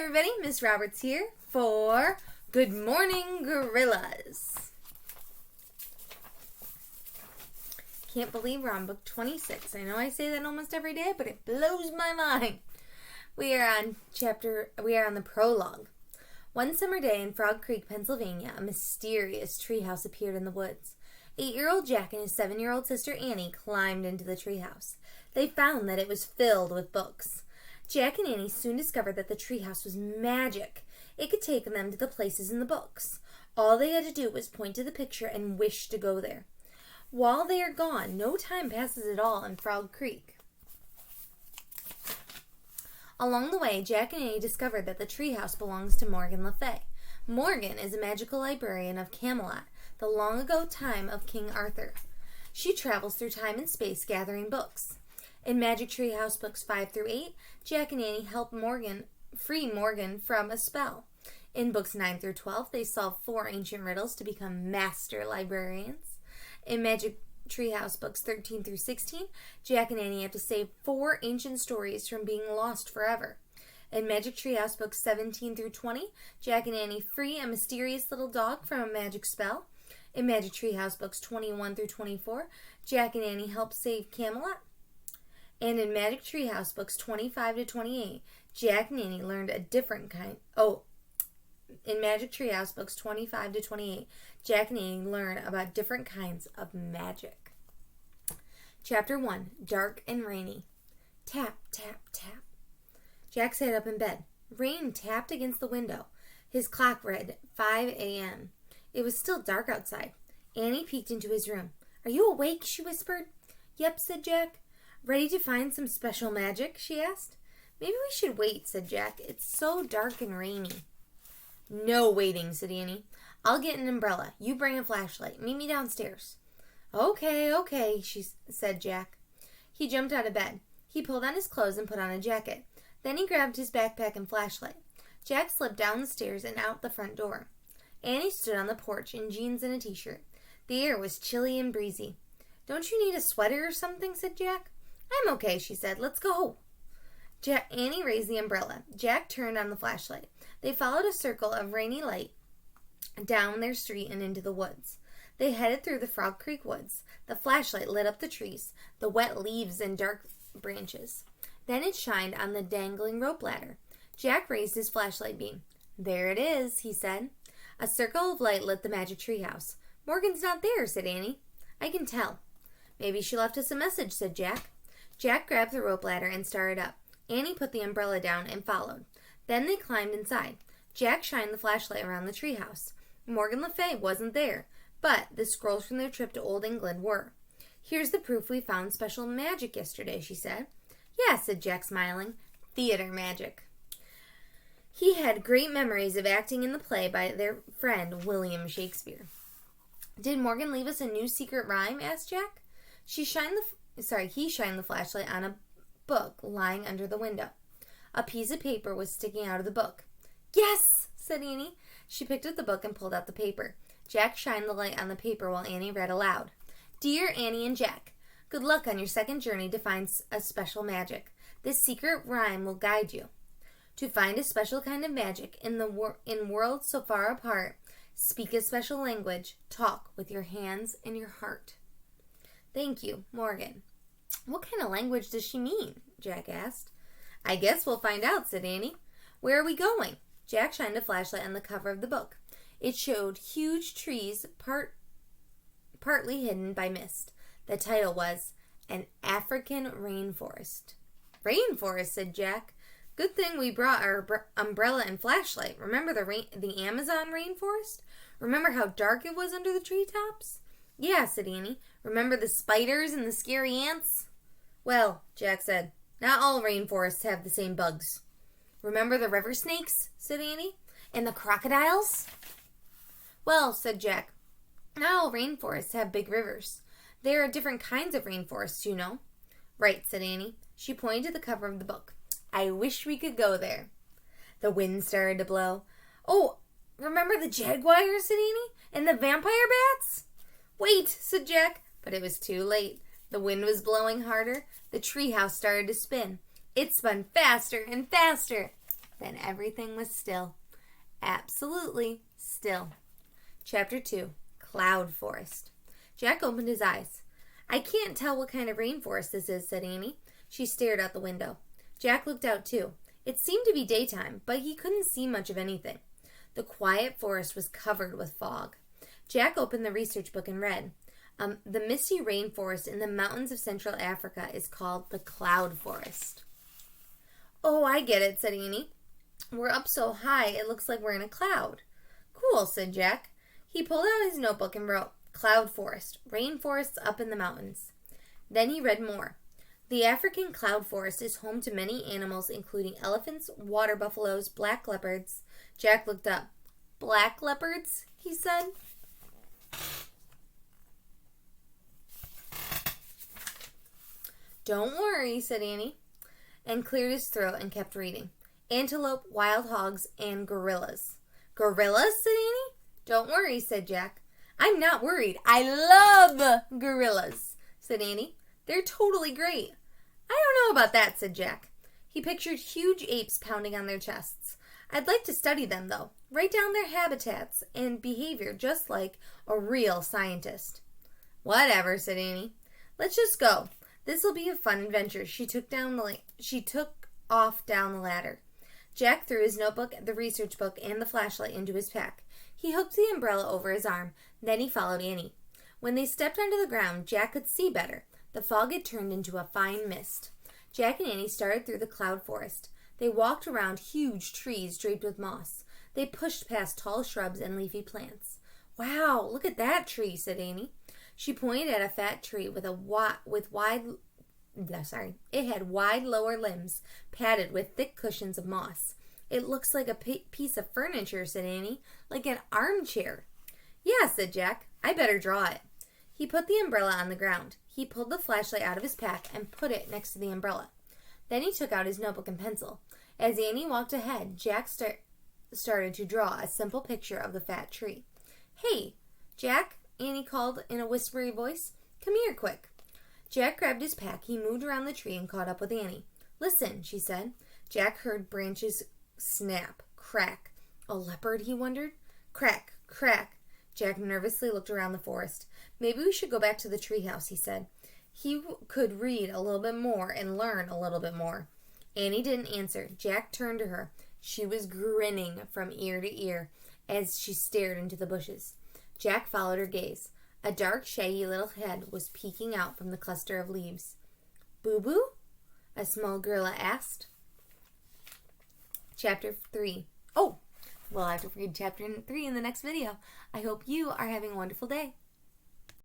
everybody, Miss Roberts here for Good Morning Gorillas. Can't believe we're on book 26. I know I say that almost every day, but it blows my mind. We are on the prologue. One summer day in Frog Creek, Pennsylvania, a mysterious treehouse appeared in the woods. 8-year-old Jack and his 7-year-old sister Annie climbed into the treehouse. They found that it was filled with books. Jack and Annie soon discovered that the treehouse was magic. It could take them to the places in the books. All they had to do was point to the picture and wish to go there. While they are gone, no time passes at all in Frog Creek. Along the way, Jack and Annie discovered that the treehouse belongs to Morgan Le Fay. Morgan is a magical librarian of Camelot, the long-ago time of King Arthur. She travels through time and space gathering books. In Magic Treehouse books 5 through 8, Jack and Annie help free Morgan from a spell. In books 9 through 12, they solve 4 ancient riddles to become master librarians. In Magic Treehouse books 13 through 16, Jack and Annie have to save 4 ancient stories from being lost forever. In Magic Treehouse books 17 through 20, Jack and Annie free a mysterious little dog from a magic spell. In Magic Treehouse books 21 through 24, Jack and Annie help save Camelot. And in Magic Treehouse books 25 to 28, Jack and Annie learned a different kind. In Magic Treehouse books 25 to 28, Jack and Annie learn about different kinds of magic. Chapter 1, Dark and Rainy. Tap, tap, tap. Jack sat up in bed. Rain tapped against the window. His clock read 5 a.m. It was still dark outside. Annie peeked into his room. "Are you awake?" she whispered. "Yep," said Jack. "Ready to find some special magic?" she asked. "Maybe we should wait," said Jack. "It's so dark and rainy." "No waiting," said Annie. "I'll get an umbrella. You bring a flashlight. Meet me downstairs." Okay, said Jack. He jumped out of bed. He pulled on his clothes and put on a jacket. Then he grabbed his backpack and flashlight. Jack slipped down the stairs and out the front door. Annie stood on the porch in jeans and a t-shirt. The air was chilly and breezy. "Don't you need a sweater or something?" said Jack. "I'm okay," she said. "Let's go." Annie raised the umbrella. Jack turned on the flashlight. They followed a circle of rainy light down their street and into the woods. They headed through the Frog Creek woods. The flashlight lit up the trees, the wet leaves and dark branches. Then it shined on the dangling rope ladder. Jack raised his flashlight beam. "There it is," he said. A circle of light lit the magic treehouse. "Morgan's not there," said Annie. "I can tell." "Maybe she left us a message," said Jack. Jack grabbed the rope ladder and started up. Annie put the umbrella down and followed. Then they climbed inside. Jack shined the flashlight around the treehouse. Morgan Le Fay wasn't there, but the scrolls from their trip to Old England were. "Here's the proof we found special magic yesterday," she said. "Yeah," said Jack, smiling. "Theater magic." He had great memories of acting in the play by their friend William Shakespeare. "Did Morgan leave us a new secret rhyme?" asked Jack. He shined the flashlight on a book lying under the window. A piece of paper was sticking out of the book. "Yes!" said Annie. She picked up the book and pulled out the paper. Jack shined the light on the paper while Annie read aloud. "Dear Annie and Jack, good luck on your second journey to find a special magic. This secret rhyme will guide you. To find a special kind of magic in worlds so far apart, speak a special language, talk with your hands and your heart. Thank you, Morgan." "What kind of language does she mean?" Jack asked. "I guess we'll find out," said Annie. "Where are we going?" Jack shined a flashlight on the cover of the book. It showed huge trees partly hidden by mist. The title was An African Rainforest. "Rainforest," said Jack. "Good thing we brought our umbrella and flashlight. Remember the Amazon rainforest? Remember how dark it was under the treetops?" "Yeah," said Annie. "Remember the spiders and the scary ants?" "Well," Jack said, "not all rainforests have the same bugs." "Remember the river snakes?" said Annie. "And the crocodiles?" "Well," said Jack, "not all rainforests have big rivers. There are different kinds of rainforests, you know." "Right," said Annie. She pointed to the cover of the book. "I wish we could go there." The wind started to blow. "Oh, remember the jaguars?" said Annie. "And the vampire bats?" "Wait," said Jack. But it was too late. The wind was blowing harder. The treehouse started to spin. It spun faster and faster. Then everything was still. Absolutely still. Chapter 2, Cloud Forest. Jack opened his eyes. I can't tell what kind of rainforest this is, said Annie. She stared out the window. Jack looked out too. It seemed to be daytime, but he couldn't see much of anything. The quiet forest was covered with fog. Jack opened the research book and read. The misty rainforest in the mountains of Central Africa is called the Cloud Forest. Oh, I get it, said Annie. We're up so high it looks like we're in a cloud. Cool, said Jack. He pulled out his notebook and wrote, Cloud Forest, rainforests up in the mountains. Then he read more. The African cloud forest is home to many animals, including elephants, water buffaloes, black leopards. Jack looked up. Black leopards? He said. Don't worry, said Annie, and cleared his throat and kept reading. Antelope, wild hogs, and gorillas. Gorillas, said Annie. Don't worry, said Jack. I'm not worried. I love gorillas, said Annie. They're totally great. I don't know about that, said Jack. He pictured huge apes pounding on their chests. I'd like to study them, though. Write down their habitats and behavior just like a real scientist. Whatever, said Annie. Let's just go. This'll be a fun adventure. She took off down the ladder. Jack threw his notebook, the research book, and the flashlight into his pack. He hooked the umbrella over his arm. Then he followed Annie. When they stepped onto the ground, Jack could see better. The fog had turned into a fine mist. Jack and Annie started through the cloud forest. They walked around huge trees draped with moss. They pushed past tall shrubs and leafy plants. Wow, look at that tree, said Annie. She pointed at a fat tree it had wide lower limbs, padded with thick cushions of moss. It looks like a piece of furniture, said Annie, like an armchair. Yeah, said Jack. I better draw it. He put the umbrella on the ground. He pulled the flashlight out of his pack and put it next to the umbrella. Then he took out his notebook and pencil. As Annie walked ahead, Jack started to draw a simple picture of the fat tree. Hey, Jack, Annie called in a whispery voice. Come here, quick. Jack grabbed his pack. He moved around the tree and caught up with Annie. Listen, she said. Jack heard branches snap, crack. A leopard, he wondered. Crack, crack. Jack nervously looked around the forest. Maybe we should go back to the treehouse, he said. He could read a little bit more and learn a little bit more. Annie didn't answer. Jack turned to her. She was grinning from ear to ear as she stared into the bushes. Jack followed her gaze. A dark, shaggy little head was peeking out from the cluster of leaves. Boo-boo? A small gorilla asked. Chapter 3. Oh, we'll have to read Chapter 3 in the next video. I hope you are having a wonderful day.